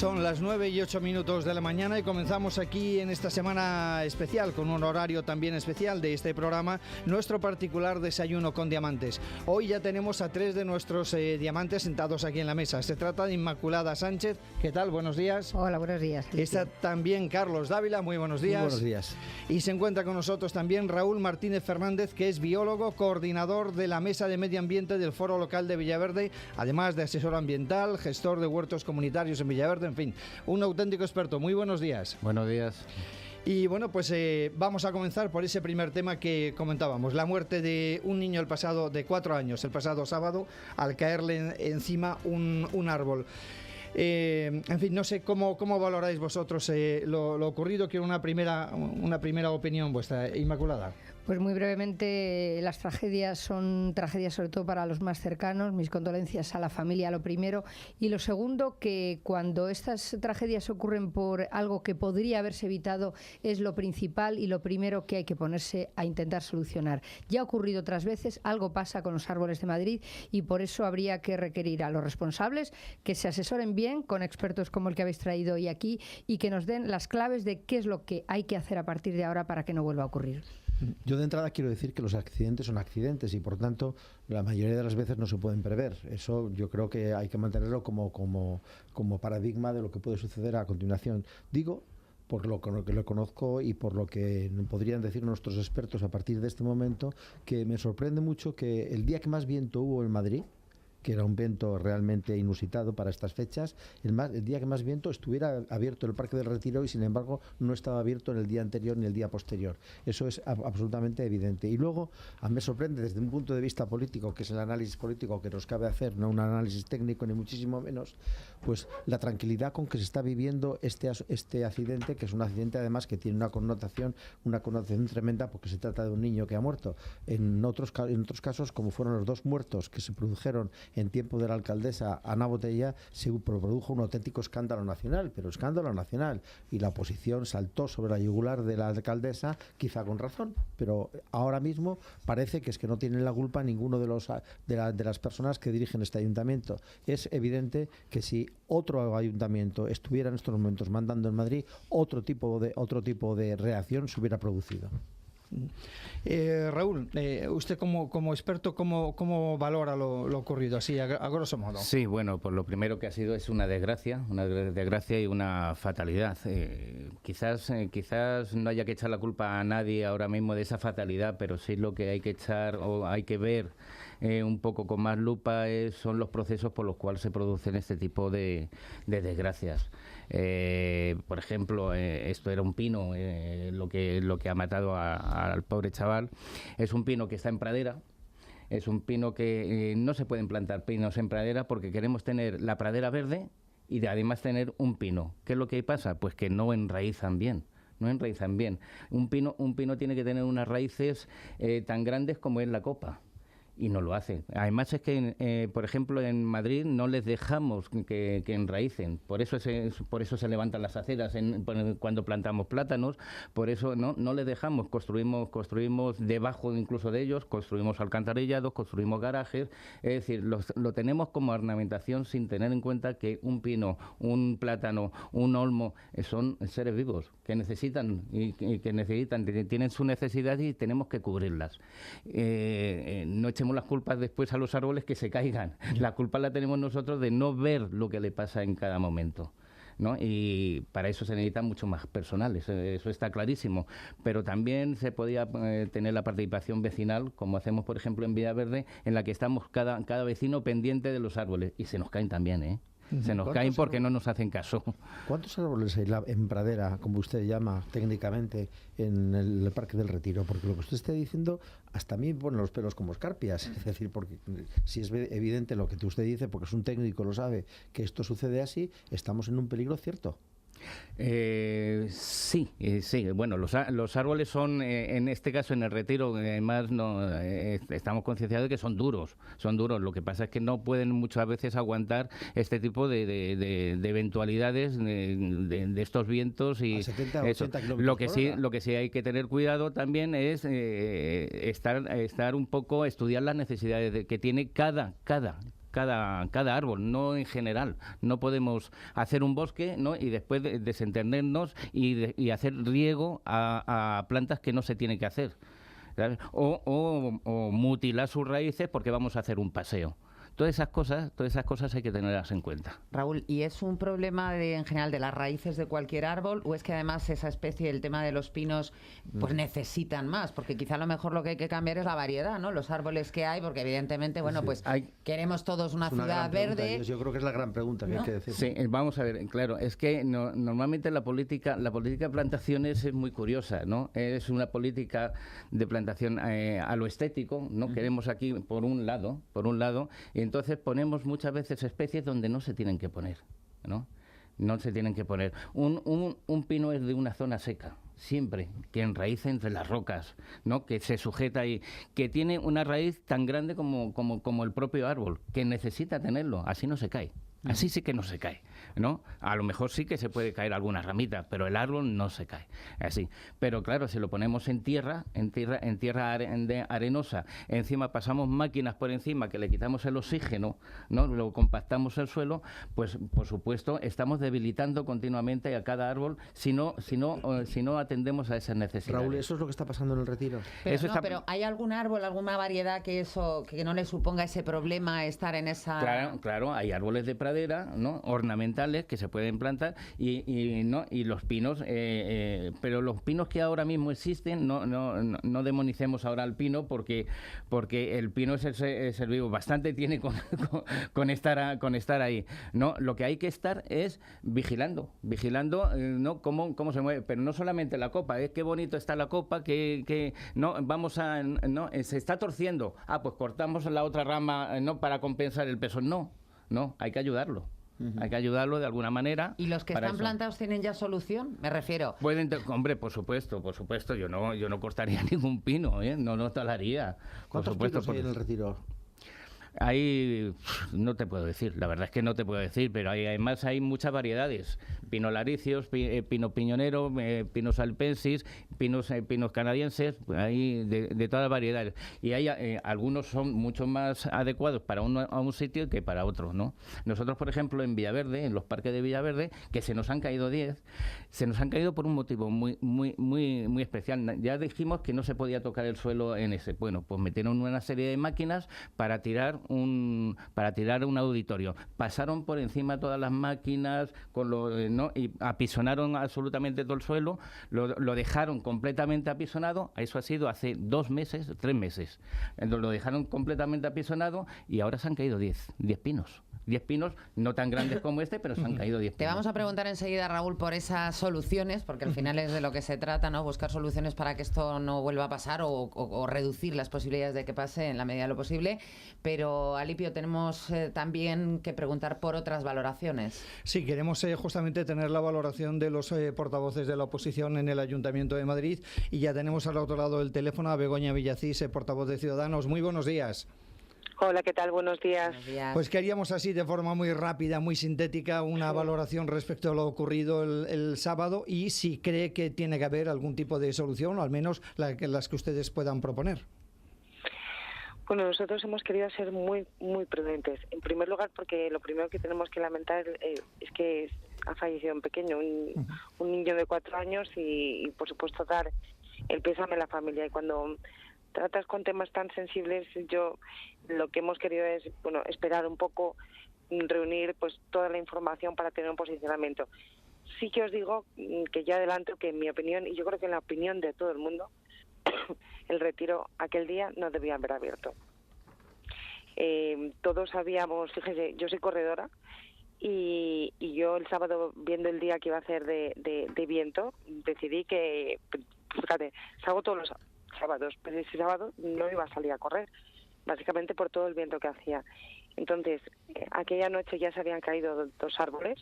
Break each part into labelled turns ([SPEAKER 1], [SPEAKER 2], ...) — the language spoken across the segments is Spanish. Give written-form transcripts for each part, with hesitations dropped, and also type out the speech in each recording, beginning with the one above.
[SPEAKER 1] Son las 9:08 de la mañana y comenzamos aquí en esta semana especial, con un horario también especial de este programa, nuestro particular desayuno con diamantes. Hoy ya tenemos a 3 de nuestros diamantes sentados aquí en la mesa. Se trata de Inmaculada Sánchez. ¿Qué tal? Buenos días.
[SPEAKER 2] Hola, buenos días.
[SPEAKER 1] Está también Carlos Dávila. Muy buenos días.
[SPEAKER 3] Muy buenos días.
[SPEAKER 1] Y se encuentra con nosotros también Raúl Martínez Fernández, que es biólogo, coordinador de la Mesa de Medio Ambiente del Foro Local de Villaverde, además de asesor ambiental, gestor de huertos comunitarios en Villaverde, en fin, un auténtico experto. Muy buenos días.
[SPEAKER 3] Buenos días.
[SPEAKER 1] Y bueno, pues vamos a comenzar por ese primer tema que comentábamos, la muerte de un niño de 4 años, el pasado sábado, al caerle encima un árbol. En fin, no sé cómo valoráis vosotros lo ocurrido. Quiero una primera opinión vuestra, Inmaculada.
[SPEAKER 2] Pues muy brevemente, las tragedias son tragedias sobre todo para los más cercanos. Mis condolencias a la familia, lo primero. Y lo segundo, que cuando estas tragedias ocurren por algo que podría haberse evitado, es lo principal y lo primero que hay que ponerse a intentar solucionar. Ya ha ocurrido otras veces, algo pasa con los árboles de Madrid y por eso habría que requerir a los responsables que se asesoren bien con expertos como el que habéis traído hoy aquí y que nos den las claves de qué es lo que hay que hacer a partir de ahora para que no vuelva a ocurrir.
[SPEAKER 3] Yo de entrada quiero decir que los accidentes son accidentes y por tanto la mayoría de las veces no se pueden prever. Eso yo creo que hay que mantenerlo como paradigma de lo que puede suceder a continuación. Digo, por lo que lo conozco y por lo que podrían decir nuestros expertos a partir de este momento, que me sorprende mucho que el día que más viento hubo en Madrid, que era un viento realmente inusitado para estas fechas, el día que más viento estuviera abierto el Parque del Retiro y sin embargo no estaba abierto en el día anterior ni el día posterior. Eso es absolutamente evidente. Y luego a mí me sorprende desde un punto de vista político, que es el análisis político que nos cabe hacer, no un análisis técnico ni muchísimo menos, pues la tranquilidad con que se está viviendo este accidente, que es un accidente además que tiene una connotación tremenda porque se trata de un niño que ha muerto. En otros casos, como fueron los 2 muertos que se produjeron en tiempo de la alcaldesa Ana Botella, se produjo un auténtico escándalo nacional, y la oposición saltó sobre la yugular de la alcaldesa, quizá con razón, pero ahora mismo parece que es que no tienen la culpa ninguno de las personas que dirigen este ayuntamiento. Es evidente que si otro ayuntamiento estuviera en estos momentos mandando en Madrid, otro tipo de reacción se hubiera producido.
[SPEAKER 1] Raúl, usted como experto, ¿cómo valora lo ocurrido así, a grosso modo?
[SPEAKER 4] Sí, bueno, pues lo primero que ha sido es una desgracia y una fatalidad. Quizás no haya que echar la culpa a nadie ahora mismo de esa fatalidad, pero sí lo que hay que echar o hay que ver un poco con más lupa son los procesos por los cuales se producen este tipo de desgracias. Por ejemplo, esto era un pino, lo que ha matado al pobre chaval. Es un pino que está en pradera. Es un pino que no se pueden plantar pinos en pradera porque queremos tener la pradera verde y además tener un pino. ¿Qué es lo que pasa? Pues que no enraizan bien. Un pino tiene que tener unas raíces tan grandes como es la copa. Y no lo hace. Además es que, por ejemplo, en Madrid no les dejamos que enraícen. Por eso se levantan las aceras cuando plantamos plátanos. Por eso no les dejamos. Construimos debajo incluso de ellos, construimos alcantarillados, construimos garajes. Es decir, lo tenemos como ornamentación sin tener en cuenta que un pino, un plátano, un olmo son seres vivos que necesitan tienen su necesidad y tenemos que cubrirlas. No echemos las culpas después a los árboles que se caigan. La culpa la tenemos nosotros de no ver lo que le pasa en cada momento, ¿no? Y para eso se necesitan mucho más personales, eso está clarísimo. Pero también se podía tener la participación vecinal, como hacemos, por ejemplo, en Villaverde, en la que estamos cada vecino pendiente de los árboles. Y se nos caen también, ¿eh? Se nos caen porque no nos hacen caso.
[SPEAKER 3] ¿Cuántos árboles hay en pradera, como usted llama técnicamente, en el Parque del Retiro? Porque lo que usted está diciendo hasta a mí me pone los pelos como escarpias. Es decir, porque si es evidente lo que usted dice, porque es un técnico, lo sabe, que esto sucede así, estamos en un peligro cierto.
[SPEAKER 4] Sí. Bueno, los árboles son, en este caso, en el Retiro, además estamos concienciados de que son duros. Lo que pasa es que no pueden muchas veces aguantar este tipo de eventualidades de estos vientos y
[SPEAKER 3] a 70, 80 kilómetros
[SPEAKER 4] lo que sí hay que tener cuidado también es estar un poco, estudiar las necesidades que tiene cada cada árbol, no en general. No podemos hacer un bosque, ¿no?, y después desentendernos y hacer riego a plantas que no se tiene que hacer, ¿sabes? O mutilar sus raíces porque vamos a hacer un paseo. Todas esas cosas hay que tenerlas en cuenta.
[SPEAKER 5] Raúl, ¿y es un problema en general de las raíces de cualquier árbol o es que además esa especie, el tema de los pinos, pues necesitan más? Porque quizá a lo mejor lo que hay que cambiar es la variedad, ¿no? Los árboles que hay, porque evidentemente, bueno, pues queremos todos una ciudad verde.
[SPEAKER 3] Yo creo que es la gran pregunta que hay que decir.
[SPEAKER 4] Sí, vamos a ver, claro, es que normalmente la política de plantaciones es muy curiosa, ¿no? Es una política de plantación a lo estético, ¿no? Queremos aquí por un lado, y entonces ponemos muchas veces especies donde no se tienen que poner, ¿no? No se tienen que poner. Un pino es de una zona seca, siempre, que enraíza entre las rocas, ¿no? Que se sujeta ahí, que tiene una raíz tan grande como el propio árbol, que necesita tenerlo, así no se cae. Así sí que no se cae, ¿no? A lo mejor sí que se puede caer alguna ramita, pero el árbol no se cae, así. Pero claro, si lo ponemos en tierra arenosa, encima pasamos máquinas por encima que le quitamos el oxígeno, ¿no? Lo compactamos el suelo, pues por supuesto estamos debilitando continuamente a cada árbol si no atendemos a esas necesidades.
[SPEAKER 3] Raúl, ¿eso es lo que está pasando en el Retiro?
[SPEAKER 5] Pero ¿hay algún árbol, alguna variedad que no le suponga ese problema estar en esa...?
[SPEAKER 4] Claro, hay árboles de pradera, ¿no?, ornamentales que se pueden plantar y los pinos, pero los pinos que ahora mismo existen, no demonicemos ahora al pino porque el pino es el vivo, bastante tiene con estar ahí, ¿no? Lo que hay que estar es vigilando, ¿no?, cómo se mueve, pero no solamente la copa, qué bonito está la copa, que no se está torciendo, pues cortamos la otra rama, ¿no?, para compensar el peso, no, hay que ayudarlo. Hay que ayudarlo de alguna manera.
[SPEAKER 5] ¿Y los que están plantados tienen ya solución? Me refiero.
[SPEAKER 4] Hombre, por supuesto. Yo no cortaría ningún pino, no talaría.
[SPEAKER 3] ¿Cuántos pinos hay en el Retiro?
[SPEAKER 4] Ahí no te puedo decir, la verdad es que no te puedo decir, pero además hay muchas variedades: pino laricios, pino piñonero, pinos alpensis, pinos canadienses, hay de todas las variedades. Y hay algunos son mucho más adecuados para a un sitio que para otro, ¿no? Nosotros, por ejemplo, en Villaverde, en los parques de Villaverde, que se nos han caído 10, se nos han caído por un motivo muy especial. Ya dijimos que no se podía tocar el suelo en ese. Bueno, pues metieron una serie de máquinas para tirar un auditorio. Pasaron por encima todas las máquinas ¿no?, y apisonaron absolutamente todo el suelo, lo dejaron completamente apisonado. Eso ha sido hace 3 meses. Entonces, lo dejaron completamente apisonado y ahora se han caído 10 pinos. 10 pinos, no tan grandes como este, pero se han caído 10 pinos.
[SPEAKER 5] Te vamos a preguntar enseguida, Raúl, por esas soluciones, porque al final es de lo que se trata, ¿no? Buscar soluciones para que esto no vuelva a pasar o reducir las posibilidades de que pase en la medida de lo posible. Pero, Alipio, tenemos también que preguntar por otras valoraciones.
[SPEAKER 1] Sí, queremos justamente tener la valoración de los portavoces de la oposición en el Ayuntamiento de Madrid, y ya tenemos al otro lado del teléfono a Begoña Villacís, portavoz de Ciudadanos. Muy buenos días.
[SPEAKER 6] Hola, ¿qué tal? Buenos días.
[SPEAKER 5] Buenos días.
[SPEAKER 1] Pues queríamos así, de forma muy rápida, muy sintética, una valoración respecto a lo ocurrido el sábado, y si cree que tiene que haber algún tipo de solución, o al menos las que ustedes puedan proponer.
[SPEAKER 6] Bueno, nosotros hemos querido ser muy prudentes. En primer lugar, porque lo primero que tenemos que lamentar es que ha fallecido un pequeño, un niño de 4 años, y por supuesto dar el pésame a la familia. Y cuando tratas con temas tan sensibles, lo que hemos querido es, esperar un poco, reunir pues toda la información para tener un posicionamiento. Sí que os digo que ya adelanto que en mi opinión, y yo creo que en la opinión de todo el mundo, el Retiro aquel día no debía haber abierto. Todos sabíamos, fíjese, yo soy corredora, y yo el sábado, viendo el día que iba a hacer de viento, decidí que, fíjate, salgo todos los sábados, pero ese sábado no iba a salir a correr, básicamente por todo el viento que hacía. Entonces, aquella noche ya se habían caído 2 árboles,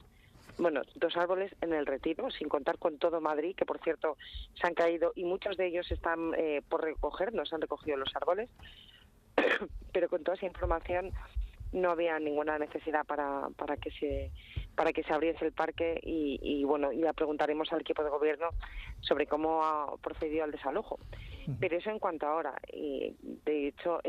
[SPEAKER 6] 2 árboles en el Retiro, sin contar con todo Madrid, que por cierto se han caído, y muchos de ellos están por recoger, no se han recogido los árboles, pero con toda esa información no había ninguna necesidad para que se abriese el parque, y ya preguntaremos al equipo de gobierno sobre cómo ha procedido al desalojo. Pero eso en cuanto a ahora, y de hecho,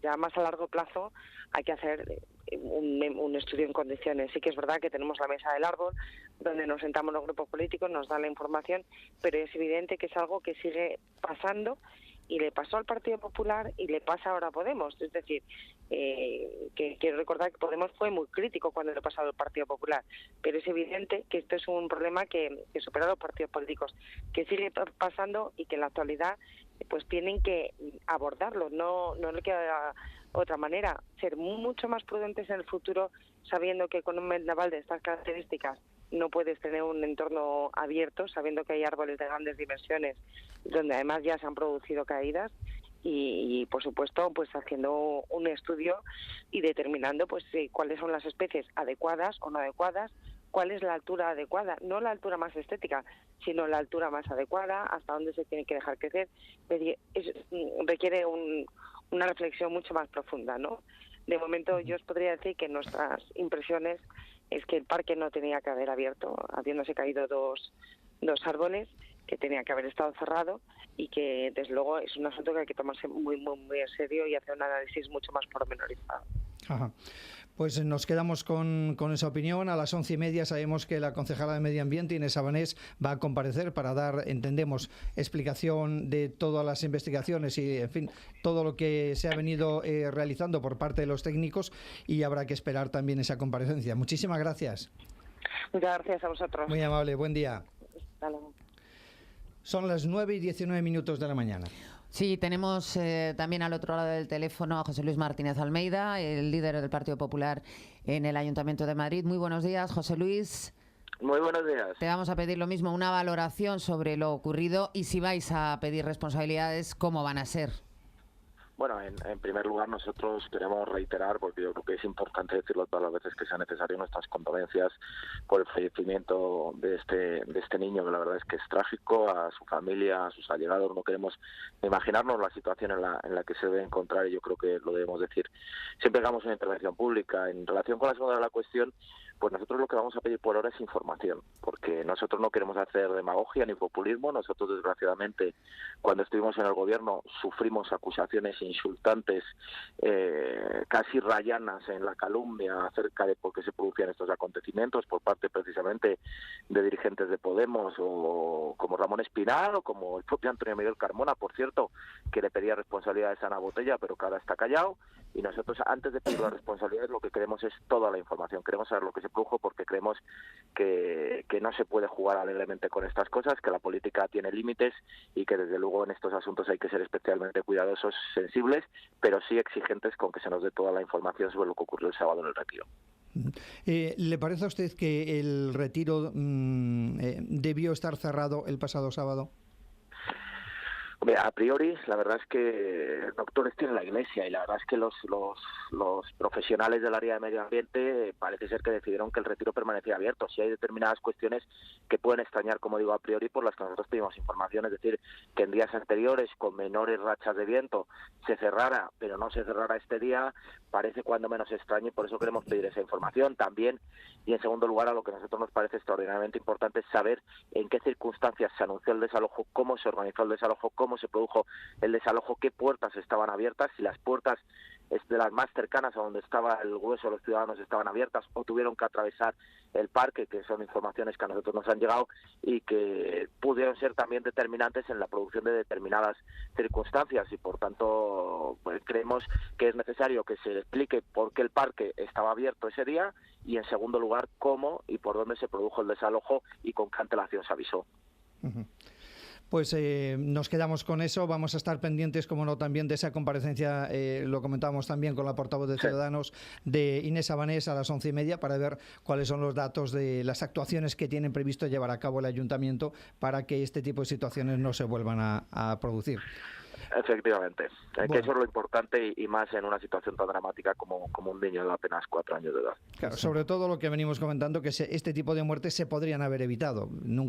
[SPEAKER 6] ya más a largo plazo hay que hacer un estudio en condiciones. Sí que es verdad que tenemos la mesa del árbol, donde nos sentamos los grupos políticos, nos dan la información, pero es evidente que es algo que sigue pasando, y le pasó al Partido Popular y le pasa ahora a Podemos. Es decir, que quiero recordar que Podemos fue muy crítico cuando le pasó al Partido Popular, pero es evidente que esto es un problema que supera a los partidos políticos, que sigue pasando y que en la actualidad pues tienen que abordarlo. No le queda otra manera, ser mucho más prudentes en el futuro, sabiendo que con un vendaval de estas características no puedes tener un entorno abierto, sabiendo que hay árboles de grandes dimensiones donde además ya se han producido caídas, y por supuesto pues haciendo un estudio y determinando pues cuáles son las especies adecuadas o no adecuadas, cuál es la altura adecuada, no la altura más estética, sino la altura más adecuada, hasta dónde se tiene que dejar crecer. Requiere una reflexión mucho más profunda, ¿no? De momento yo os podría decir que nuestras impresiones es que el parque no tenía que haber abierto, habiéndose caído dos árboles, que tenía que haber estado cerrado, y que desde luego es un asunto que hay que tomarse muy en serio y hacer un análisis mucho más pormenorizado.
[SPEAKER 1] Ajá. Pues nos quedamos con esa opinión. A las 11:30 sabemos que la concejala de Medio Ambiente, Inés Sabanés, va a comparecer para dar, entendemos, explicación de todas las investigaciones y, en fin, todo lo que se ha venido realizando por parte de los técnicos, y habrá que esperar también esa comparecencia. Muchísimas gracias.
[SPEAKER 6] Muchas gracias a vosotros.
[SPEAKER 1] Muy amable, buen día.
[SPEAKER 6] Hasta luego.
[SPEAKER 1] Son las 9:19 de la mañana.
[SPEAKER 5] Sí, tenemos también al otro lado del teléfono a José Luis Martínez Almeida, el líder del Partido Popular en el Ayuntamiento de Madrid. Muy buenos días, José Luis.
[SPEAKER 7] Muy buenos días.
[SPEAKER 5] Te vamos a pedir lo mismo, una valoración sobre lo ocurrido, y si vais a pedir responsabilidades, ¿cómo van a ser?
[SPEAKER 7] Bueno, en primer lugar nosotros queremos reiterar, porque yo creo que es importante decirlo todas las veces que sea necesario, nuestras condolencias por el fallecimiento de este niño, que la verdad es que es trágico, a su familia, a sus allegados. No queremos imaginarnos la situación en la que se debe encontrar, y yo creo que lo debemos decir siempre que hagamos una intervención pública. En relación con la segunda de la cuestión, pues nosotros lo que vamos a pedir por ahora es información, porque nosotros no queremos hacer demagogia ni populismo. Nosotros, desgraciadamente, cuando estuvimos en el gobierno, sufrimos acusaciones insultantes, casi rayanas en la calumnia acerca de por qué se producían estos acontecimientos por parte precisamente de dirigentes de Podemos, o como Ramón Espinar, o como el propio Antonio Miguel Carmona, por cierto, que le pedía responsabilidades a Ana Botella, pero que ahora está callado. Y nosotros, antes de pedir las responsabilidades, lo que queremos es toda la información. Queremos saber lo que se produjo, porque creemos que no se puede jugar alegremente con estas cosas, que la política tiene límites, y que desde luego en estos asuntos hay que ser especialmente cuidadosos, sensibles, pero sí exigentes con que se nos dé toda la información sobre lo que ocurrió el sábado en el Retiro.
[SPEAKER 1] ¿Le parece a usted que el Retiro debió estar cerrado el pasado sábado?
[SPEAKER 7] A priori, la verdad es que doctores tiene la Iglesia, y la verdad es que los profesionales del área de medio ambiente parece ser que decidieron que el Retiro permanecía abierto. Si hay determinadas cuestiones que pueden extrañar, como digo, a priori, por las que nosotros pedimos información, es decir, que en días anteriores, con menores rachas de viento, se cerrara, pero no se cerrara este día, parece cuando menos extraño, y por eso queremos pedir esa información también. Y en segundo lugar, a lo que a nosotros nos parece extraordinariamente importante es saber en qué circunstancias se anunció el desalojo, cómo se organizó el desalojo, cómo se produjo el desalojo, qué puertas estaban abiertas, si las puertas de las más cercanas a donde estaba el grueso de los ciudadanos estaban abiertas, o tuvieron que atravesar el parque, que son informaciones que a nosotros nos han llegado y que pudieron ser también determinantes en la producción de determinadas circunstancias. Y por tanto, pues creemos que es necesario que se explique por qué el parque estaba abierto ese día, y en segundo lugar, cómo y por dónde se produjo el desalojo y con qué antelación se avisó.
[SPEAKER 1] Uh-huh. Pues nos quedamos con eso. Vamos a estar pendientes, como no, también de esa comparecencia, lo comentábamos también con la portavoz de Ciudadanos, de Inés Sabanés, a las 11:30, para ver cuáles son los datos de las actuaciones que tienen previsto llevar a cabo el Ayuntamiento para que este tipo de situaciones no se vuelvan a producir.
[SPEAKER 7] Efectivamente,
[SPEAKER 1] Bueno.
[SPEAKER 7] que eso es lo importante, y más en una situación tan dramática como un niño de apenas 4 años de edad.
[SPEAKER 1] Claro, sobre todo lo que venimos comentando, que este tipo de muertes se podrían haber evitado. No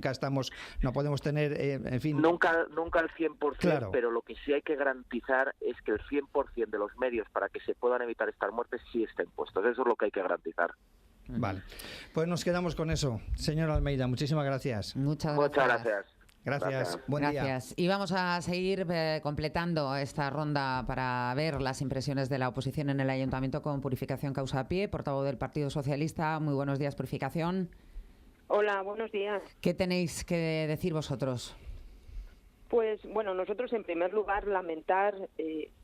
[SPEAKER 1] podemos tener, en fin...
[SPEAKER 7] Nunca al 100%,
[SPEAKER 1] claro.
[SPEAKER 7] Pero lo que sí hay que garantizar es que el 100% de los medios para que se puedan evitar estas muertes sí estén puestos. Eso es lo que hay que garantizar.
[SPEAKER 1] Vale, pues nos quedamos con eso. Señor Almeida, muchísimas gracias.
[SPEAKER 5] Muchas
[SPEAKER 7] gracias.
[SPEAKER 1] Gracias. Buen día.
[SPEAKER 5] Gracias. Y vamos a seguir completando esta ronda para ver las impresiones de la oposición en el Ayuntamiento con Purificación Causa a Pie, portavoz del Partido Socialista. Muy buenos días, Purificación.
[SPEAKER 6] Hola, buenos días.
[SPEAKER 5] ¿Qué tenéis que decir vosotros?
[SPEAKER 6] Pues bueno, nosotros en primer lugar lamentar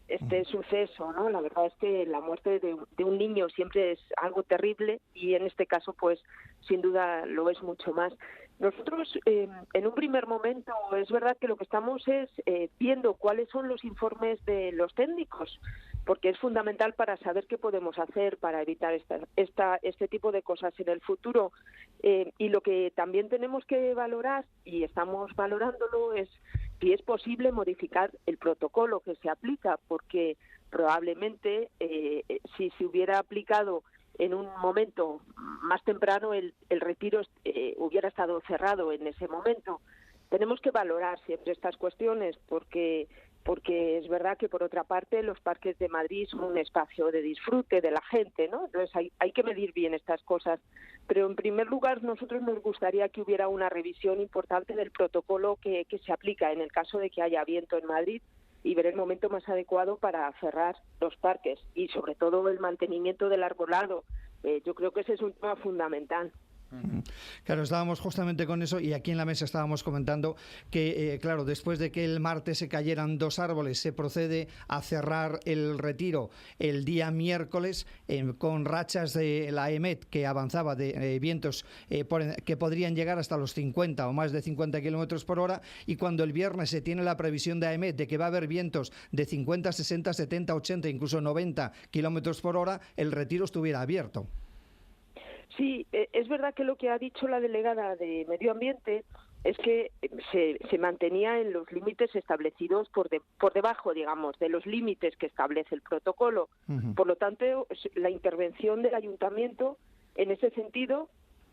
[SPEAKER 6] este suceso, ¿no? La verdad es que la muerte de un niño siempre es algo terrible y en este caso pues sin duda lo es mucho más. Nosotros en un primer momento es verdad que lo que estamos es viendo cuáles son los informes de los técnicos, porque es fundamental para saber qué podemos hacer para evitar este tipo de cosas en el futuro. Y lo que también tenemos que valorar, y estamos valorándolo, es si es posible modificar el protocolo que se aplica, porque probablemente si se hubiera aplicado en un momento más temprano el retiro hubiera estado cerrado en ese momento. Tenemos que valorar siempre estas cuestiones porque es verdad que por otra parte los parques de Madrid son un espacio de disfrute de la gente, ¿no? Entonces hay que medir bien estas cosas. Pero en primer lugar nosotros nos gustaría que hubiera una revisión importante del protocolo que se aplica en el caso de que haya viento en Madrid y ver el momento más adecuado para cerrar los parques y sobre todo el mantenimiento del arbolado. Yo creo que ese es un tema fundamental.
[SPEAKER 1] Claro, estábamos justamente con eso y aquí en la mesa estábamos comentando que, claro, después de que el martes se cayeran 2 árboles, se procede a cerrar el retiro el día miércoles con rachas de la EMET que avanzaba de vientos que podrían llegar hasta los 50 o más de 50 kilómetros por hora, y cuando el viernes se tiene la previsión de AEMET de que va a haber vientos de 50, 60, 70, 80, incluso 90 kilómetros por hora, el retiro estuviera abierto.
[SPEAKER 6] Sí, es verdad que lo que ha dicho la delegada de Medio Ambiente es que se mantenía en los límites establecidos por debajo, digamos, de los límites que establece el protocolo. Uh-huh. Por lo tanto, la intervención del ayuntamiento en ese sentido,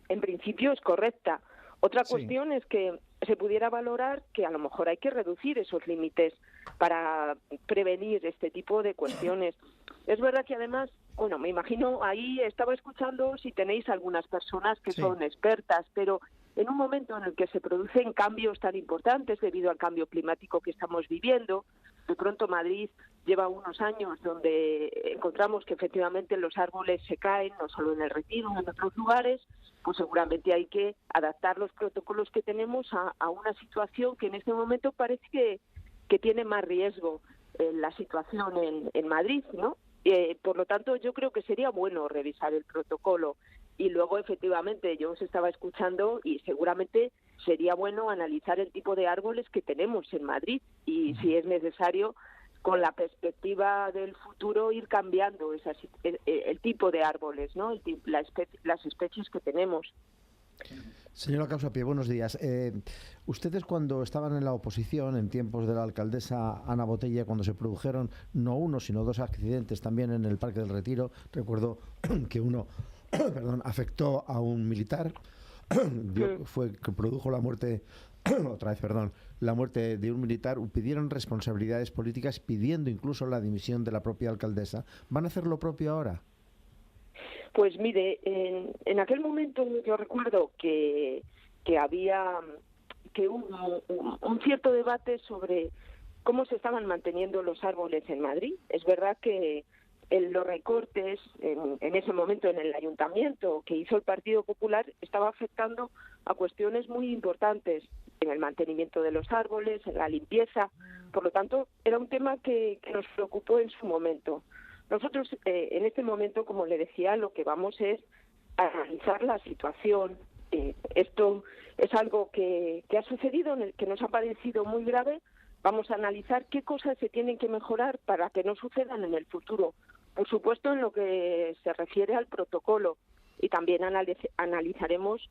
[SPEAKER 6] en principio, es correcta. Otra cuestión es que se pudiera valorar que a lo mejor hay que reducir esos límites para prevenir este tipo de cuestiones. Es verdad que además, bueno, me imagino, ahí estaba escuchando si tenéis algunas personas que son expertas, pero en un momento en el que se producen cambios tan importantes debido al cambio climático que estamos viviendo, de pronto Madrid lleva unos años donde encontramos que efectivamente los árboles se caen, no solo en el Retiro, en otros lugares, pues seguramente hay que adaptar los protocolos que tenemos a una situación que en este momento parece que tiene más riesgo la situación en Madrid, ¿no? Por lo tanto, yo creo que sería bueno revisar el protocolo y luego, efectivamente, yo os estaba escuchando y seguramente sería bueno analizar el tipo de árboles que tenemos en Madrid y, si es necesario, con la perspectiva del futuro, ir cambiando el tipo de árboles, ¿no? Las especies que tenemos.
[SPEAKER 3] Señora Causa a Pie, buenos días. Ustedes cuando estaban en la oposición, en tiempos de la alcaldesa Ana Botella, cuando se produjeron no uno, sino 2 accidentes también en el Parque del Retiro, recuerdo que uno afectó a un militar, fue que produjo la muerte, la muerte de un militar, pidieron responsabilidades políticas, pidiendo incluso la dimisión de la propia alcaldesa. ¿Van a hacer lo propio ahora?
[SPEAKER 6] Pues mire, en aquel momento yo recuerdo que hubo un cierto debate sobre cómo se estaban manteniendo los árboles en Madrid. Es verdad que los recortes en ese momento en el ayuntamiento que hizo el Partido Popular estaba afectando a cuestiones muy importantes en el mantenimiento de los árboles, en la limpieza. Por lo tanto, era un tema que nos preocupó en su momento. Nosotros, en este momento, como le decía, lo que vamos es a analizar la situación. Esto es algo que ha sucedido, en el que nos ha parecido muy grave. Vamos a analizar qué cosas se tienen que mejorar para que no sucedan en el futuro. Por supuesto, en lo que se refiere al protocolo. Y también analizaremos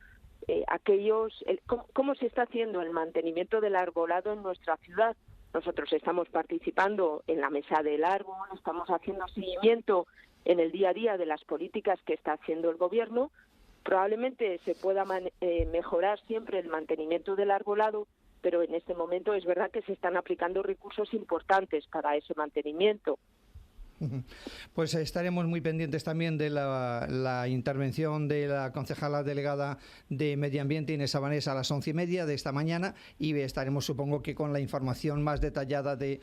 [SPEAKER 6] cómo se está haciendo el mantenimiento del arbolado en nuestra ciudad. Nosotros estamos participando en la Mesa del Árbol, estamos haciendo seguimiento en el día a día de las políticas que está haciendo el Gobierno. Probablemente se pueda mejorar siempre el mantenimiento del arbolado, pero en este momento es verdad que se están aplicando recursos importantes para ese mantenimiento.
[SPEAKER 1] Pues estaremos muy pendientes también de la intervención de la concejala delegada de Medio Ambiente, Inés Sabanés, a las 11:30 de esta mañana, y estaremos, supongo que con la información más detallada de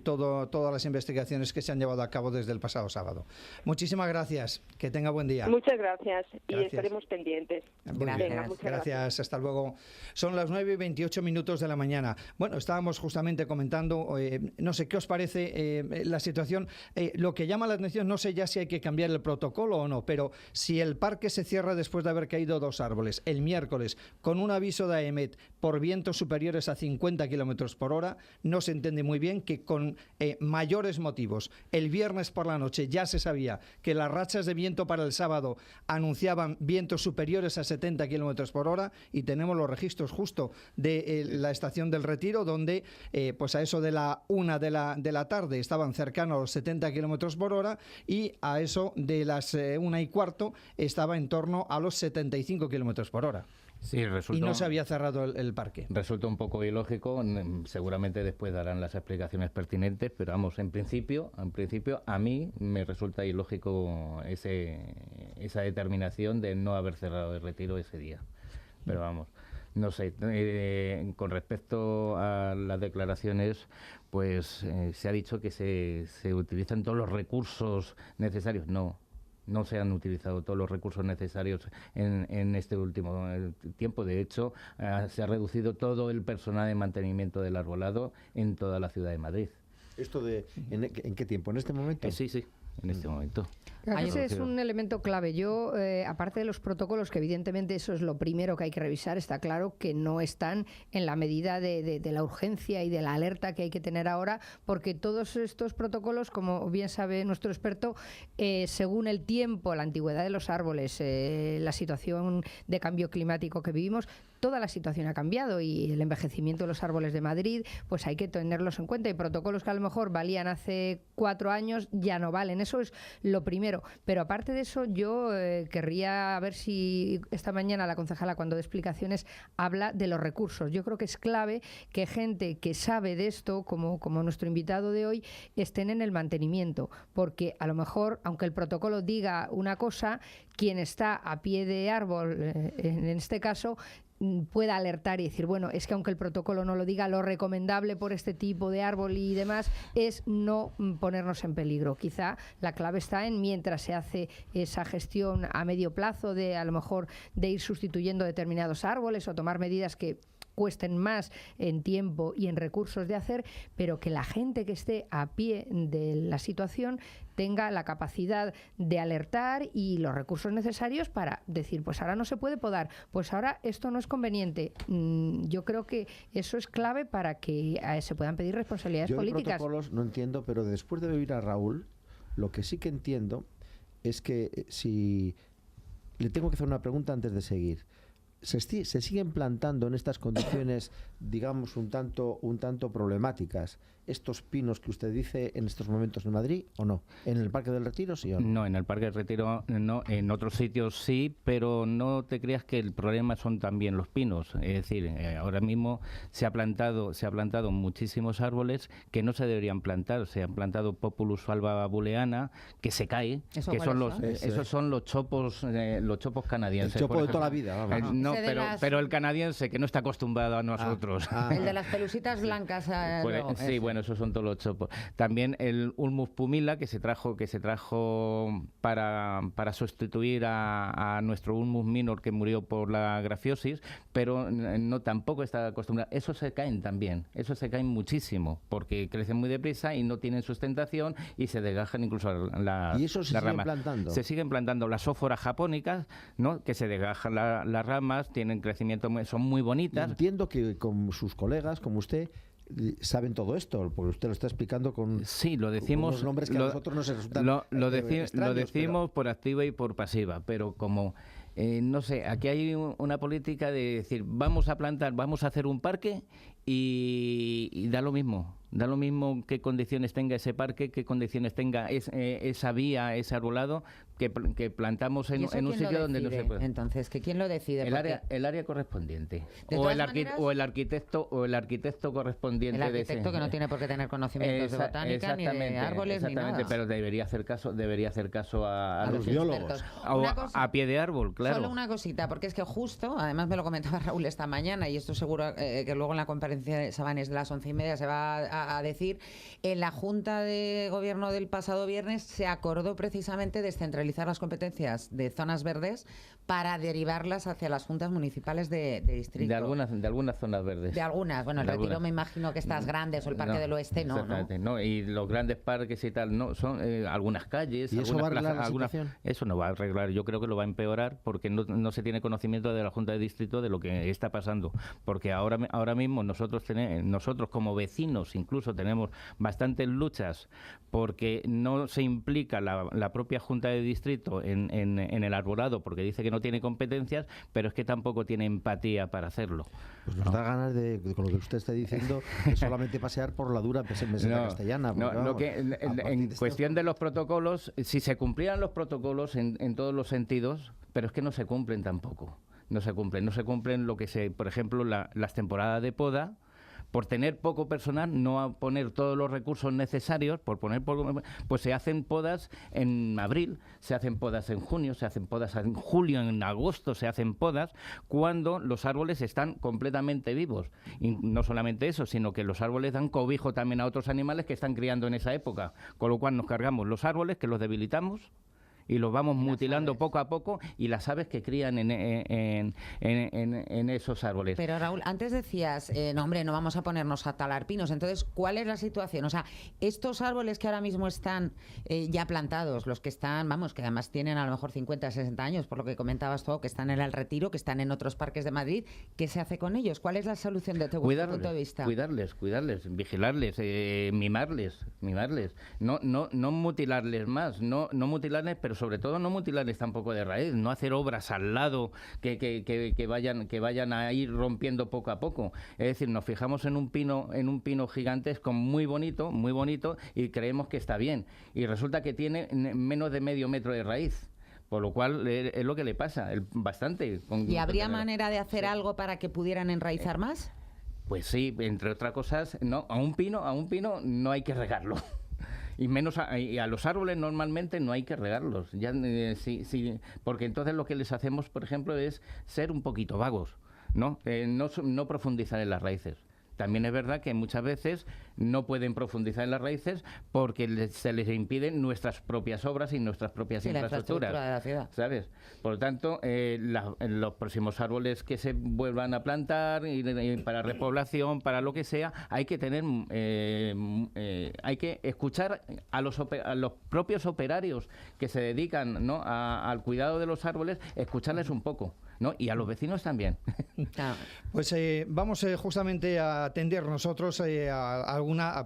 [SPEAKER 1] todas las investigaciones que se han llevado a cabo desde el pasado sábado. Muchísimas gracias, que tenga buen día.
[SPEAKER 6] Muchas gracias, y
[SPEAKER 1] Gracias.
[SPEAKER 6] estaremos pendientes.
[SPEAKER 5] Gracias.
[SPEAKER 6] Muchas
[SPEAKER 1] Gracias, hasta luego. Son las 9:28 de la mañana. Bueno, estábamos justamente comentando, no sé qué os parece la situación. Lo que llama la atención, no sé ya si hay que cambiar el protocolo o no, pero si el parque se cierra después de haber caído 2 árboles el miércoles con un aviso de AEMET por vientos superiores a 50 kilómetros por hora, no se entiende muy bien que con mayores motivos el viernes por la noche ya se sabía que las rachas de viento para el sábado anunciaban vientos superiores a 70 kilómetros por hora, y tenemos los registros justo de la estación del Retiro, donde pues a eso de la 1 de la tarde estaban cercanos a los 70 kilómetros por hora, y a eso de las 1:15 estaba en torno a los 75 kilómetros por hora.
[SPEAKER 4] Sí,
[SPEAKER 1] Y no se había cerrado el parque.
[SPEAKER 4] Resulta un poco ilógico, seguramente después darán las explicaciones pertinentes, pero vamos, en principio a mí me resulta ilógico esa determinación de no haber cerrado el Retiro ese día. Pero vamos, no sé, con respecto a las declaraciones, pues se ha dicho que se utilizan todos los recursos necesarios. No se han utilizado todos los recursos necesarios en este último tiempo. De hecho, se ha reducido todo el personal de mantenimiento del arbolado en toda la ciudad de Madrid.
[SPEAKER 3] ¿Esto en qué tiempo? ¿En este momento?
[SPEAKER 4] Sí, en este momento.
[SPEAKER 2] Claro, ese es un elemento clave. Yo, aparte de los protocolos, que evidentemente eso es lo primero que hay que revisar, está claro que no están en la medida de la urgencia y de la alerta que hay que tener ahora, porque todos estos protocolos, como bien sabe nuestro experto, según el tiempo, la antigüedad de los árboles, la situación de cambio climático que vivimos, toda la situación ha cambiado, y el envejecimiento de los árboles de Madrid, pues hay que tenerlos en cuenta, y protocolos que a lo mejor valían hace 4 años ya no valen. Eso es lo primero. Pero aparte de eso, yo querría ver si esta mañana la concejala, cuando dé explicaciones, habla de los recursos. Yo creo que es clave que gente que sabe de esto, como nuestro invitado de hoy, estén en el mantenimiento, porque a lo mejor, aunque el protocolo diga una cosa, quien está a pie de árbol, en este caso, pueda alertar y decir, bueno, es que aunque el protocolo no lo diga, lo recomendable por este tipo de árbol y demás es no ponernos en peligro. Quizá la clave está en, mientras se hace esa gestión a medio plazo, de a lo mejor de ir sustituyendo determinados árboles o tomar medidas que cuesten más en tiempo y en recursos de hacer, pero que la gente que esté a pie de la situación tenga la capacidad de alertar y los recursos necesarios para decir, pues ahora no se puede podar, pues ahora esto no es conveniente. Yo creo que eso es clave para que se puedan pedir responsabilidades políticas.
[SPEAKER 3] Yo de protocolos no entiendo, pero después de oír a Raúl, lo que sí que entiendo es que si le tengo que hacer una pregunta antes de seguir. ¿Se siguen plantando en estas condiciones, digamos, un tanto problemáticas, estos pinos que usted dice en estos momentos en Madrid, o no? ¿En el Parque del Retiro sí o no?
[SPEAKER 4] No, en el Parque del Retiro no, en otros sitios sí, pero no te creas que el problema son también los pinos. Es decir, ahora mismo se ha plantado muchísimos árboles que no se deberían plantar. Se han plantado Populus alba booleana, que se cae, que esos son los chopos canadienses.
[SPEAKER 3] El chopo de toda la vida, vamos.
[SPEAKER 4] No, pero el canadiense, que no está acostumbrado a nosotros.
[SPEAKER 5] El de las pelusitas blancas.
[SPEAKER 4] Sí, bueno, esos son todos los chopos. También el Ulmus pumila, que se trajo para sustituir a nuestro Ulmus minor, que murió por la grafiosis, pero no tampoco está acostumbrado. Esos se caen también, esos se caen muchísimo, porque crecen muy deprisa y no tienen sustentación y se desgajan incluso las ramas.
[SPEAKER 3] ¿Y eso se siguen plantando?
[SPEAKER 4] Se siguen plantando las óforas japónicas, ¿no?, que se desgajan las ramas, tienen crecimiento, son muy bonitas.
[SPEAKER 3] Y entiendo que con sus colegas, como usted, saben todo esto, porque usted lo está explicando con,
[SPEAKER 4] sí, lo decimos,
[SPEAKER 3] con unos nombres que a nosotros nos resultan
[SPEAKER 4] lo decimos
[SPEAKER 3] pero
[SPEAKER 4] por activa y por pasiva, pero como no sé, aquí hay una política de decir, vamos a plantar, vamos a hacer un parque y da lo mismo qué condiciones tenga ese parque, qué condiciones tenga esa vía, ese arbolado, que plantamos en un sitio donde no se puede.
[SPEAKER 5] Entonces, ¿quién lo decide?
[SPEAKER 4] El área correspondiente. O el arquitecto correspondiente.
[SPEAKER 5] El arquitecto que no tiene por qué tener conocimientos de botánica, ni de árboles, ni nada.
[SPEAKER 4] Pero debería hacer caso a
[SPEAKER 3] los biólogos.
[SPEAKER 4] A pie de árbol, claro.
[SPEAKER 5] Solo una cosita, porque es que justo, además me lo comentaba Raúl esta mañana, y esto seguro que luego en la conferencia de Sabanes de las 11:30 se va a decir, en la Junta de Gobierno del pasado viernes se acordó precisamente descentralizar las competencias de zonas verdes para derivarlas hacia las juntas municipales de distrito.
[SPEAKER 4] De algunas zonas verdes.
[SPEAKER 5] De algunas, bueno, el Retiro me imagino que estas grandes, o el Parque del Oeste
[SPEAKER 4] no. Y los grandes parques y tal, no, son algunas calles,
[SPEAKER 3] ¿y eso va a arreglar la situación?
[SPEAKER 4] Eso no va a arreglar, yo creo que lo va a empeorar, porque no se tiene conocimiento de la Junta de Distrito de lo que está pasando, porque ahora mismo nosotros como vecinos incluso tenemos bastantes luchas porque no se implica la propia Junta de Distrito en el arbolado, porque dice que no tiene competencias, pero es que tampoco tiene empatía para hacerlo.
[SPEAKER 3] Pues nos da ganas con lo que usted está diciendo, de solamente pasear por la dura meseta castellana.
[SPEAKER 4] En cuestión de los protocolos, si se cumplieran los protocolos en todos los sentidos, pero es que no se cumplen tampoco. No se cumplen por ejemplo, las temporadas de poda. Por tener poco personal, no poner todos los recursos necesarios, pues se hacen podas en abril, se hacen podas en junio, se hacen podas en julio, en agosto se hacen podas, cuando los árboles están completamente vivos. Y no solamente eso, sino que los árboles dan cobijo también a otros animales que están criando en esa época, con lo cual nos cargamos los árboles, que los debilitamos, y los vamos mutilando poco a poco, y las aves que crían en esos árboles.
[SPEAKER 5] Pero Raúl, antes decías, no vamos a ponernos a talar pinos. Entonces, ¿cuál es la situación? O sea, estos árboles que ahora mismo están ya plantados, los que están, que además tienen a lo mejor 50, 60 años, por lo que comentabas tú, que están en el Retiro, que están en otros parques de Madrid, ¿qué se hace con ellos? ¿Cuál es la solución desde vuestro punto de vista?
[SPEAKER 4] Cuidarles, vigilarles, mimarles. No mutilarles más, no mutilarles, pero sobre todo no mutilarles tampoco de raíz, no hacer obras al lado que vayan a ir rompiendo poco a poco. Es decir, nos fijamos en un pino gigantesco muy bonito, y creemos que está bien, y resulta que tiene menos de medio metro de raíz. Por lo cual es lo que le pasa, bastante.
[SPEAKER 5] ¿Y habría manera de hacer algo para que pudieran enraizar más?
[SPEAKER 4] Pues sí, entre otras cosas, no, a un pino no hay que regarlo. Y menos a los árboles normalmente no hay que regarlos, porque entonces lo que les hacemos, por ejemplo, es ser un poquito vagos, no profundizar en las raíces. También es verdad que muchas veces no pueden profundizar en las raíces porque se les impiden nuestras propias obras y nuestras propias infraestructuras,
[SPEAKER 5] la infraestructura de la ciudad.
[SPEAKER 4] ¿Sabes? Por lo tanto, los próximos árboles que se vuelvan a plantar y para repoblación, para lo que sea, hay que escuchar a los propios operarios que se dedican, ¿no?, al cuidado de los árboles, escucharles un poco, ¿no? Y a los vecinos también.
[SPEAKER 1] Pues vamos justamente a atender nosotros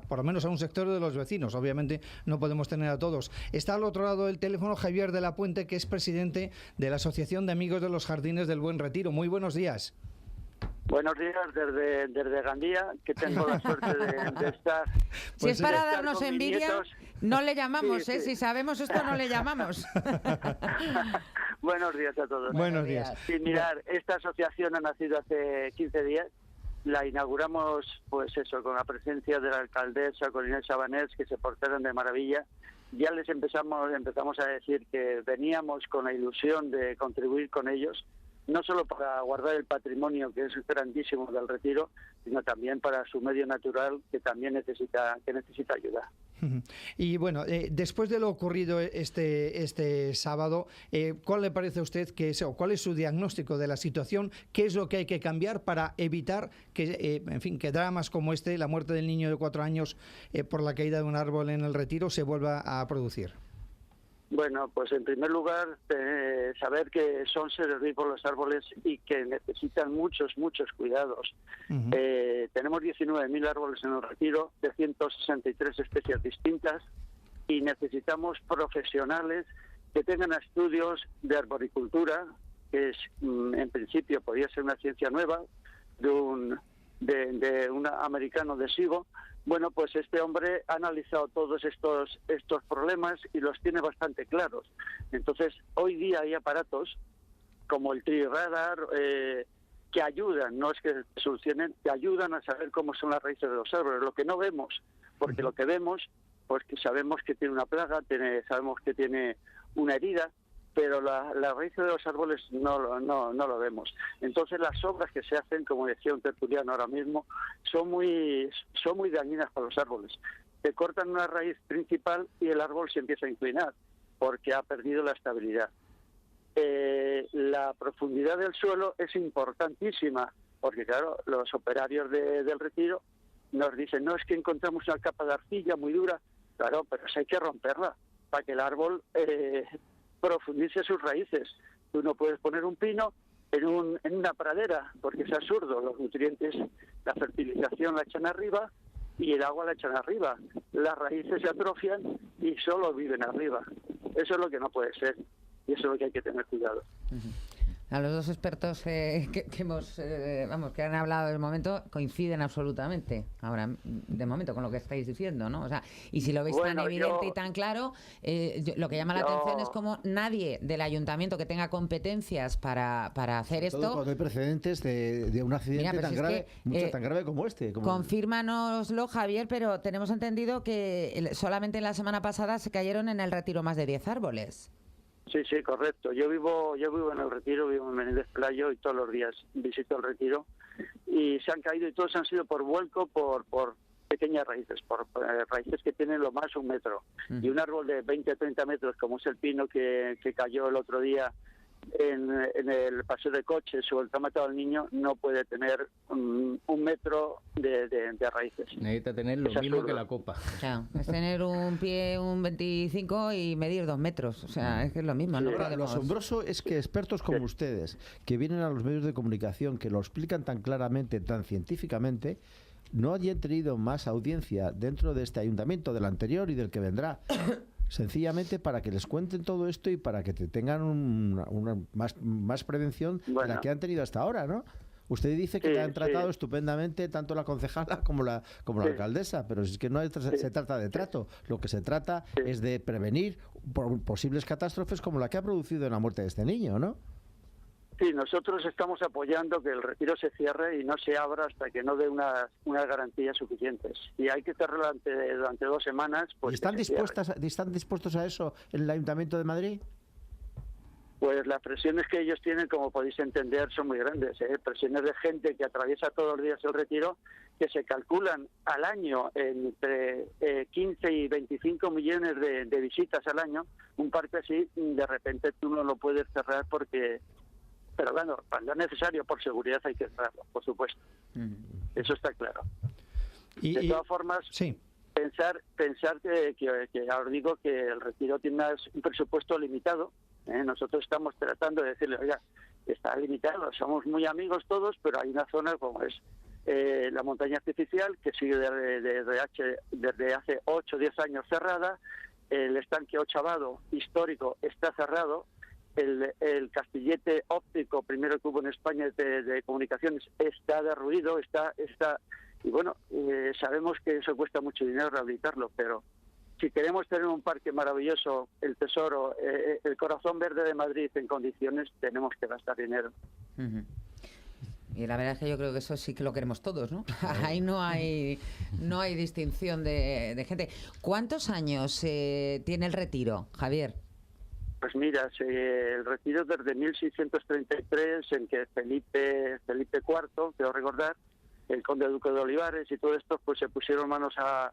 [SPEAKER 1] por lo menos a un sector de los vecinos. Obviamente no podemos tener a todos. Está al otro lado del teléfono Javier de la Puente, que es presidente de la Asociación de Amigos de los Jardines del Buen Retiro. Muy buenos días.
[SPEAKER 8] Buenos días desde Gandía, que tengo la suerte de estar.
[SPEAKER 5] Si es para darnos envidia, no le llamamos, sí. Si sabemos esto, no le llamamos.
[SPEAKER 8] Buenos días a todos.
[SPEAKER 1] Buenos días.
[SPEAKER 8] Sí, mirar, esta asociación ha nacido hace 15 días. La inauguramos, pues eso, con la presencia de la alcaldesa, con Inés Sabanés, que se portaron de maravilla. Ya les empezamos a decir que veníamos con la ilusión de contribuir con ellos, no solo para guardar el patrimonio, que es grandísimo del Retiro, sino también para su medio natural, que también necesita ayuda.
[SPEAKER 1] Y bueno, después de lo ocurrido este sábado, ¿cuál le parece a usted cuál es su diagnóstico de la situación? ¿Qué es lo que hay que cambiar para evitar que dramas como la muerte del niño de 4 años por la caída de un árbol en el Retiro, se vuelva a producir?
[SPEAKER 8] Bueno, pues en primer lugar, saber que son seres vivos los árboles y que necesitan muchos cuidados. Uh-huh. Tenemos 19.000 árboles en el Retiro, de 163 especies distintas, y necesitamos profesionales que tengan estudios de arboricultura, que es, en principio, podría ser una ciencia nueva, de un americano de Sigo, Bueno, pues este hombre ha analizado todos estos problemas y los tiene bastante claros. Entonces, hoy día hay aparatos como el Tree Radar que ayudan, no es que solucionen, que ayudan a saber cómo son las raíces de los árboles. Lo que no vemos, porque lo que vemos, pues que sabemos que tiene una plaga, sabemos que tiene una herida, pero la raíz de los árboles no lo vemos. Entonces las obras que se hacen, como decía un tertuliano ahora mismo, son muy dañinas para los árboles. Te cortan una raíz principal y el árbol se empieza a inclinar porque ha perdido la estabilidad. La profundidad del suelo es importantísima porque, claro, los operarios del retiro nos dicen, no, es que encontramos una capa de arcilla muy dura. Claro, pero hay que romperla para que el árbol profundice sus raíces. Tú no puedes poner un pino en una pradera, porque es absurdo. Los nutrientes, la fertilización la echan arriba y el agua la echan arriba. Las raíces se atrofian y solo viven arriba. Eso es lo que no puede ser y eso es lo que hay que tener cuidado.
[SPEAKER 5] A los dos expertos que han hablado del momento coinciden absolutamente ahora de momento con lo que estáis diciendo, ¿no? O sea, y si lo veis tan evidente y tan claro, lo que llama la atención es como nadie del ayuntamiento que tenga competencias para hacer esto.
[SPEAKER 3] Cuando hay precedentes de un accidente tan grave, tan grave como este.
[SPEAKER 5] Confírmanoslo, Javier, pero tenemos entendido que solamente la semana pasada se cayeron en el retiro más de 10 árboles.
[SPEAKER 8] Sí, correcto. Yo vivo en el Retiro, vivo en Menéndez Pelayo y todos los días visito el Retiro y se han caído y todos han sido por vuelco, por pequeñas raíces, por raíces que tienen lo más 1 metro. Y un árbol de 20 o 30 metros como es el pino que cayó el otro día en el paseo de coches o el que ha matado al niño no puede tener 1 metro de raíces.
[SPEAKER 4] Necesita tener lo mismo que la copa.
[SPEAKER 5] Claro, es tener un pie, un 25 y medir 2 metros. O sea, es que es lo mismo.
[SPEAKER 3] Sí.
[SPEAKER 5] No
[SPEAKER 3] Lo
[SPEAKER 5] podemos...
[SPEAKER 3] asombroso es que expertos como ustedes, que vienen a los medios de comunicación, que lo explican tan claramente, tan científicamente, no hayan tenido más audiencia dentro de este ayuntamiento, del anterior y del que vendrá. Sencillamente para que les cuenten todo esto y para que tengan una más prevención de la que han tenido hasta ahora, ¿no? Usted dice que han tratado estupendamente tanto la concejala como la alcaldesa, pero es que no se trata de trato. Lo que se trata es de prevenir posibles catástrofes como la que ha producido en la muerte de este niño, ¿no?
[SPEAKER 8] Sí, nosotros estamos apoyando que el retiro se cierre y no se abra hasta que no dé unas garantías suficientes. Y hay que cerrarlo durante 2 semanas. Pues,
[SPEAKER 3] ¿Están dispuestos a eso en el Ayuntamiento de Madrid?
[SPEAKER 8] Pues las presiones que ellos tienen, como podéis entender, son muy grandes. Presiones de gente que atraviesa todos los días el retiro, que se calculan al año entre 15 y 25 millones de visitas al año. Un parque así, de repente tú no lo puedes cerrar porque... Pero bueno, cuando es necesario, por seguridad hay que cerrarlo, por supuesto. Eso está claro. De todas formas, pensar que ya os digo que el retiro tiene un presupuesto limitado. Nosotros estamos tratando de decirle, oiga, está limitado, somos muy amigos todos, pero hay una zona como es la montaña artificial, que sigue desde hace 8 o 10 años cerrada. El estanque Ochavado histórico está cerrado. El castillete óptico, primero que hubo en España de comunicaciones, está derruido, y bueno, sabemos que eso cuesta mucho dinero rehabilitarlo, pero si queremos tener un parque maravilloso, el tesoro, el corazón verde de Madrid en condiciones, tenemos que gastar dinero.
[SPEAKER 5] Y la verdad es que yo creo que eso sí que lo queremos todos, ¿no? Ahí no hay distinción de gente. ¿Cuántos años tiene el retiro, Javier?
[SPEAKER 8] Pues mira, el retiro desde 1633, en que Felipe IV, quiero recordar, el conde duque de Olivares y todo esto, pues se pusieron manos a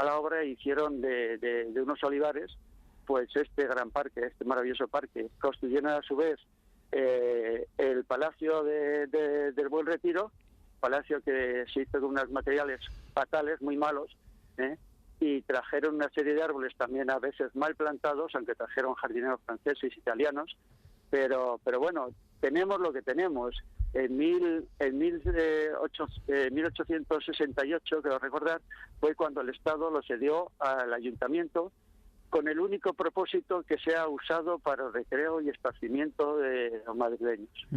[SPEAKER 8] la obra e hicieron de unos olivares, pues este gran parque, este maravilloso parque. Construyeron a su vez el Palacio del Buen Retiro, palacio que se hizo con unos materiales fatales, muy malos, y trajeron una serie de árboles también a veces mal plantados, aunque trajeron jardineros franceses, italianos, pero bueno, tenemos lo que tenemos. En 1868, quiero recordar, fue cuando el Estado lo cedió al ayuntamiento con el único propósito que sea usado para el recreo y esparcimiento de los madrileños.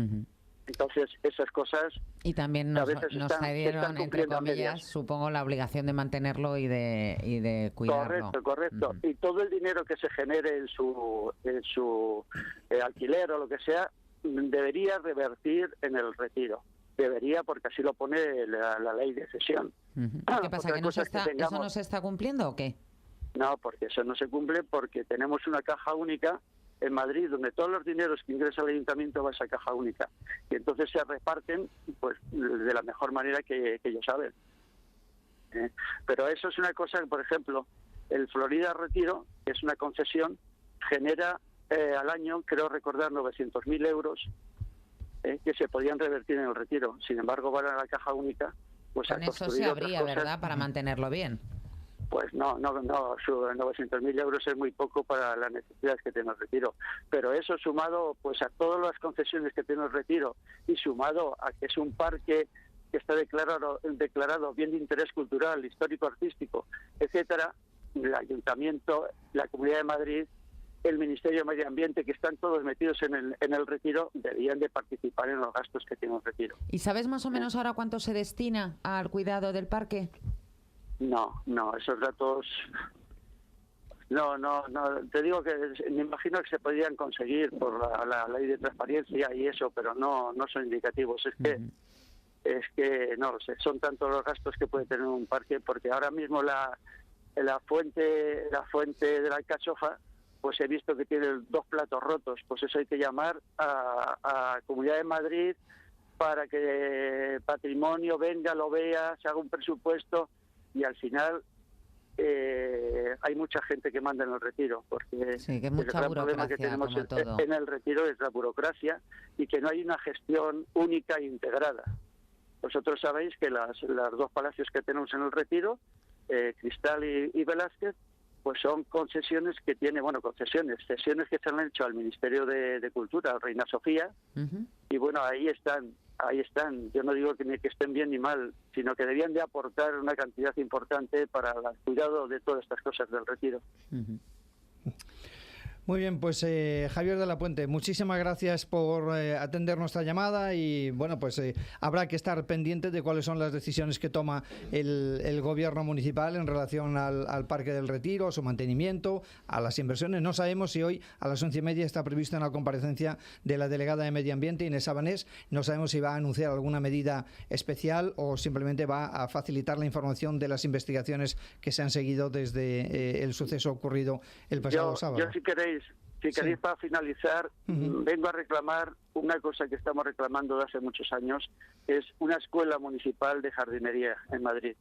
[SPEAKER 8] Entonces, esas cosas...
[SPEAKER 5] Y también
[SPEAKER 8] a
[SPEAKER 5] nos
[SPEAKER 8] veces
[SPEAKER 5] cedieron,
[SPEAKER 8] están
[SPEAKER 5] entre
[SPEAKER 8] cumpliendo a
[SPEAKER 5] comillas,
[SPEAKER 8] medias.
[SPEAKER 5] supongo, la obligación de mantenerlo y de cuidarlo.
[SPEAKER 8] Correcto. Y todo el dinero que se genere en su alquiler o lo que sea, debería revertir en el retiro. Debería, porque así lo pone la ley de cesión.
[SPEAKER 5] ¿Qué pasa? ¿Que eso no se está cumpliendo o qué?
[SPEAKER 8] No, porque eso no se cumple, porque tenemos una caja única en Madrid, donde todos los dineros que ingresa el ayuntamiento va a esa caja única. Y entonces se reparten pues de la mejor manera que ellos saben. Pero eso es una cosa que, por ejemplo, el Florida Retiro, que es una concesión, genera al año, creo recordar, 900.000 euros que se podían revertir en el retiro. Sin embargo, van a la caja única. Pues
[SPEAKER 5] con eso se habría, ¿verdad?, para mantenerlo bien.
[SPEAKER 8] Pues no, 900.000 euros es muy poco para las necesidades que tiene el retiro. Pero eso sumado pues a todas las concesiones que tiene el retiro y sumado a que es un parque que está declarado bien de interés cultural, histórico, artístico, etcétera, el Ayuntamiento, la Comunidad de Madrid, el Ministerio de Medio Ambiente, que están todos metidos en el retiro, deberían de participar en los gastos que tiene el retiro.
[SPEAKER 5] ¿Y sabes más o menos ahora cuánto se destina al cuidado del parque?
[SPEAKER 8] No, esos datos... No, te digo que me imagino que se podrían conseguir por la ley de transparencia y eso, pero no son indicativos. Es que no lo sé, son tantos los gastos que puede tener un parque, porque ahora mismo la fuente de la alcachofa, pues he visto que tiene 2 platos rotos. Pues eso hay que llamar a Comunidad de Madrid para que Patrimonio venga, lo vea, se haga un presupuesto, y al final hay mucha gente que manda en el retiro, porque
[SPEAKER 5] sí, que
[SPEAKER 8] el
[SPEAKER 5] mucha
[SPEAKER 8] gran problema que tenemos en el retiro es la burocracia y que no hay una gestión única e integrada. Vosotros sabéis que las 2 palacios que tenemos en el retiro, Cristal y Velázquez, pues son concesiones que tiene, cesiones que se han hecho al Ministerio de Cultura, a Reina Sofía, y bueno, ahí están. Yo no digo que estén bien ni mal, sino que debían de aportar una cantidad importante para el cuidado de todas estas cosas del retiro.
[SPEAKER 1] Muy bien, pues Javier de la Puente, muchísimas gracias por atender nuestra llamada y bueno, pues habrá que estar pendiente de cuáles son las decisiones que toma el gobierno municipal en relación al Parque del Retiro, su mantenimiento, a las inversiones. No sabemos si hoy a las 11:30 está prevista una comparecencia de la delegada de Medio Ambiente, Inés Sabanés. No sabemos si va a anunciar alguna medida especial o simplemente va a facilitar la información de las investigaciones que se han seguido desde el suceso ocurrido el pasado sábado.
[SPEAKER 8] Yo si queréis para finalizar, vengo a reclamar una cosa que estamos reclamando de hace muchos años, es una escuela municipal de jardinería en Madrid.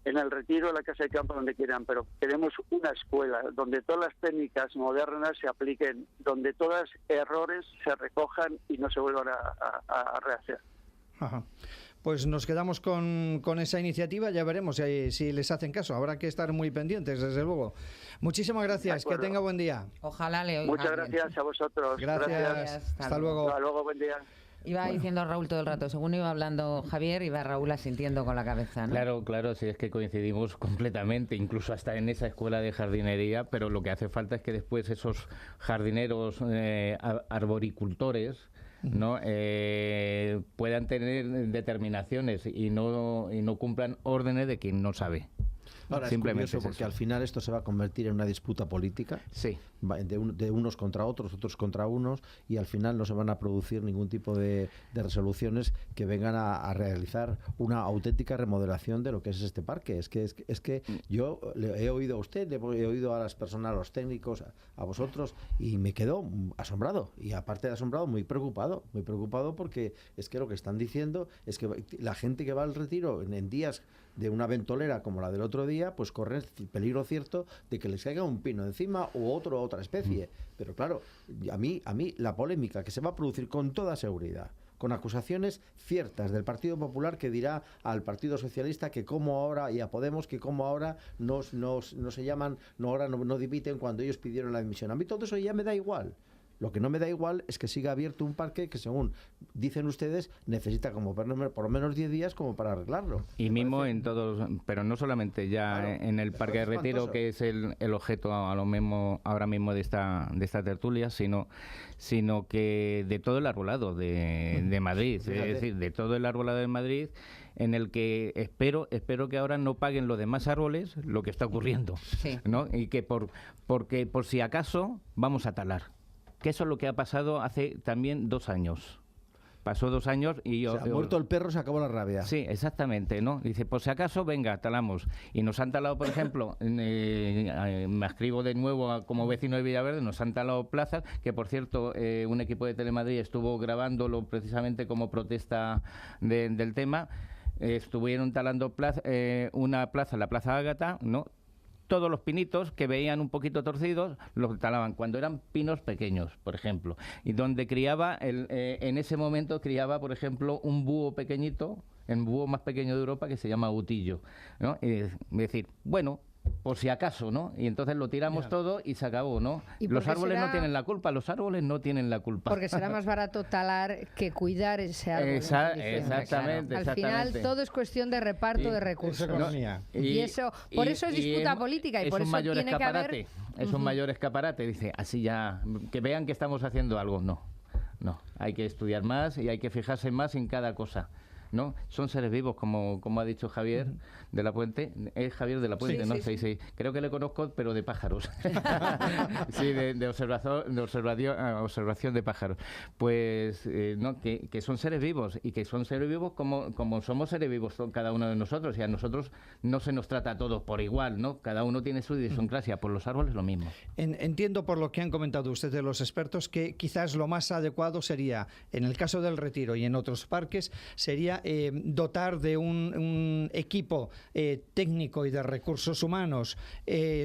[SPEAKER 8] En el Retiro, en la Casa de Campo, donde quieran, pero queremos una escuela donde todas las técnicas modernas se apliquen, donde todos errores se recojan y no se vuelvan a rehacer.
[SPEAKER 1] Ajá. Pues nos quedamos con esa iniciativa, ya veremos si les hacen caso. Habrá que estar muy pendientes, desde luego. Muchísimas gracias, que tenga buen día.
[SPEAKER 5] Ojalá le oiga.
[SPEAKER 8] Muchas gracias a vosotros.
[SPEAKER 1] Gracias. Hasta luego.
[SPEAKER 8] Hasta luego, buen día.
[SPEAKER 5] Iba diciendo Raúl todo el rato, según iba hablando Javier, iba Raúl asintiendo con la cabeza, ¿no?
[SPEAKER 4] Claro, sí, es que coincidimos completamente, incluso hasta en esa escuela de jardinería, pero lo que hace falta es que después esos jardineros arboricultores, ¿no? Puedan tener determinaciones y no cumplan órdenes de quien no sabe.
[SPEAKER 3] Ahora
[SPEAKER 4] Simplemente
[SPEAKER 3] es curioso porque al final esto se va a convertir en una disputa política,
[SPEAKER 4] sí,
[SPEAKER 3] de unos contra otros contra unos, y al final no se van a producir ningún tipo de resoluciones que vengan a realizar una auténtica remodelación de lo que es este parque. Es que yo le he oído a usted, he oído a las personas, a los técnicos, a vosotros, y me quedo asombrado, y aparte de asombrado, muy preocupado porque es que lo que están diciendo es que la gente que va al Retiro en días de una ventolera como la del otro día, pues corre el peligro cierto de que les caiga un pino encima u otra especie. Pero claro, a mí la polémica que se va a producir con toda seguridad, con acusaciones ciertas del Partido Popular que dirá al Partido Socialista que como ahora, y a Podemos, que como ahora no se llaman, no dimiten cuando ellos pidieron la dimisión. A mí todo eso ya me da igual. Lo que no me da igual es que siga abierto un parque que, según dicen ustedes, necesita como por lo menos 10 días como para arreglarlo.
[SPEAKER 4] Y mismo en todos, pero no solamente ya
[SPEAKER 3] Claro,
[SPEAKER 4] en el Parque de Retiro,
[SPEAKER 3] espantoso.
[SPEAKER 4] que es el objeto a lo mismo ahora mismo de esta tertulia, sino que de todo el arbolado de Madrid, es
[SPEAKER 3] Fíjate.
[SPEAKER 4] decir, de todo el arbolado de Madrid, en el que espero que ahora no paguen los demás árboles lo que está ocurriendo,
[SPEAKER 5] Sí.
[SPEAKER 4] ¿no? Y que porque por si acaso vamos a talar, que eso es lo que ha pasado hace también 2 años. Pasó 2 años y
[SPEAKER 3] O sea, muerto el perro, se acabó la rabia.
[SPEAKER 4] Sí, exactamente, ¿no? Dice, por si acaso, venga, talamos. Y nos han talado, por ejemplo, me ascribo de nuevo como vecino de Villaverde, nos han talado plazas, que por cierto, un equipo de Telemadrid estuvo grabándolo precisamente como protesta del tema. Estuvieron talando una plaza, la Plaza Ágata, ¿no? Todos los pinitos que veían un poquito torcidos los talaban cuando eran pinos pequeños, por ejemplo, y donde criaba en ese momento criaba, por ejemplo, un búho pequeñito, el búho más pequeño de Europa, que se llama utillo, ¿no? Y decir, bueno, por si acaso, ¿no? Y entonces lo tiramos todo y se acabó, ¿no?
[SPEAKER 2] ¿Y por
[SPEAKER 4] Los
[SPEAKER 2] qué
[SPEAKER 4] árboles
[SPEAKER 2] será?
[SPEAKER 4] no tienen la culpa, los árboles no tienen la culpa.
[SPEAKER 2] Porque será más barato talar que cuidar ese árbol. en condiciones.
[SPEAKER 4] Exactamente,
[SPEAKER 2] Al final
[SPEAKER 4] exactamente.
[SPEAKER 2] todo es cuestión de reparto
[SPEAKER 4] Y
[SPEAKER 2] de recursos.
[SPEAKER 1] es economía.
[SPEAKER 2] Y eso, por eso es disputa política y por
[SPEAKER 4] un
[SPEAKER 2] eso
[SPEAKER 4] mayor
[SPEAKER 2] tiene que haber...
[SPEAKER 4] escaparate, es un mayor escaparate, dice, así ya, que vean que estamos haciendo algo. No, hay que estudiar más y hay que fijarse más en cada cosa, ¿no? Son seres vivos, como ha dicho Javier de la Puente. Es Javier de la Puente,
[SPEAKER 2] Sí,
[SPEAKER 4] ¿no?
[SPEAKER 2] sí,
[SPEAKER 4] Sí. Creo que le conozco, pero de pájaros. Sí, de observación de pájaros. Pues, no, que son seres vivos y que son seres vivos como somos seres vivos cada uno de nosotros. Y a nosotros no se nos trata a todos por igual, ¿no? Cada uno tiene su idiosincrasia. Por los árboles lo mismo.
[SPEAKER 1] Entiendo por lo que han comentado ustedes los expertos que quizás lo más adecuado sería, en el caso del Retiro y en otros parques, sería dotar de un equipo técnico y de recursos humanos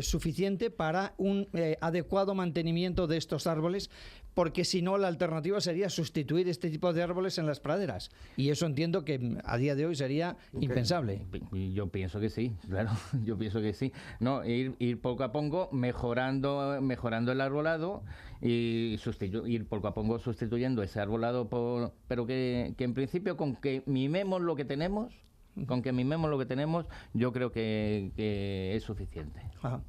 [SPEAKER 1] suficiente para un adecuado mantenimiento de estos árboles, porque si no la alternativa sería sustituir este tipo de árboles en las praderas, y eso entiendo que a día de hoy sería impensable.
[SPEAKER 4] Yo pienso que sí, claro, yo pienso que sí. No, ir poco a poco mejorando el arbolado y ir poco a poco sustituyendo ese arbolado pero que en principio con que mimemos lo que tenemos, yo creo que es suficiente.
[SPEAKER 1] Ajá.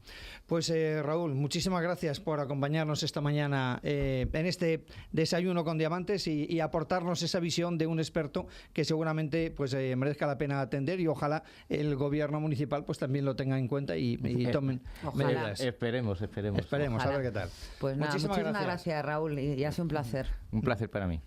[SPEAKER 1] Pues Raúl, muchísimas gracias por acompañarnos esta mañana en este desayuno con diamantes y aportarnos esa visión de un experto que seguramente pues merezca la pena atender, y ojalá el gobierno municipal pues también lo tenga en cuenta y tomen
[SPEAKER 5] Ojalá.
[SPEAKER 1] medidas.
[SPEAKER 4] Esperemos.
[SPEAKER 1] Esperemos, a
[SPEAKER 5] Ojalá.
[SPEAKER 1] ver qué tal.
[SPEAKER 5] Pues nada, muchísimas gracias, Raúl, y ha sido un placer.
[SPEAKER 4] Un placer para mí.